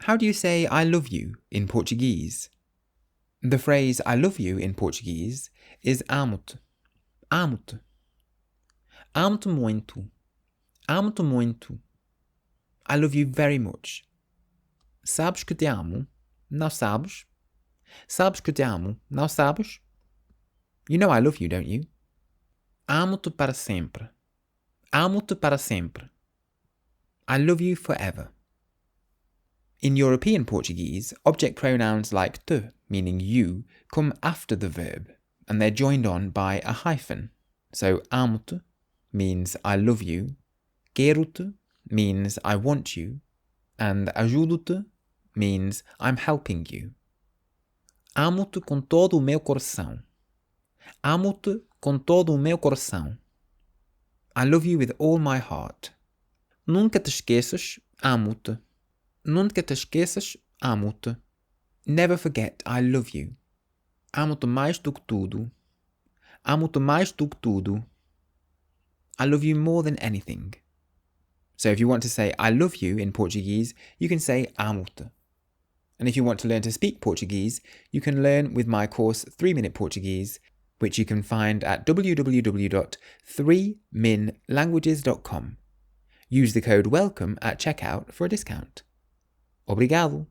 How do you say I love you in Portuguese? The phrase I love you in Portuguese is amo-te. Amo-te. Amo-te muito. Amo-te muito. I love you very much. Sabes que te amo? Não sabes? Sabes que te amo? Não sabes? You know I love you, don't you? Amo-te para sempre. Amo-te para sempre. I love you forever. In European Portuguese, object pronouns like te, meaning you, come after the verb, and they're joined on by a hyphen. So amo-te means I love you, quero-te means I want you, and ajudo-te means I'm helping you. Amo-te com todo o meu coração. Amo-te com todo o meu coração. I love you with all my heart. Nunca te esqueças, amo-te. Nunca te esqueças, amo-te. Never forget I love you. Amo-te mais do que tudo. Amo-te mais do que tudo. I love you more than anything. So if you want to say I love you in Portuguese, you can say amo-te. And if you want to learn to speak Portuguese, you can learn with my course 3-Minute Portuguese, which you can find at www.3minlanguages.com. Use the code WELCOME at checkout for a discount. Obrigado!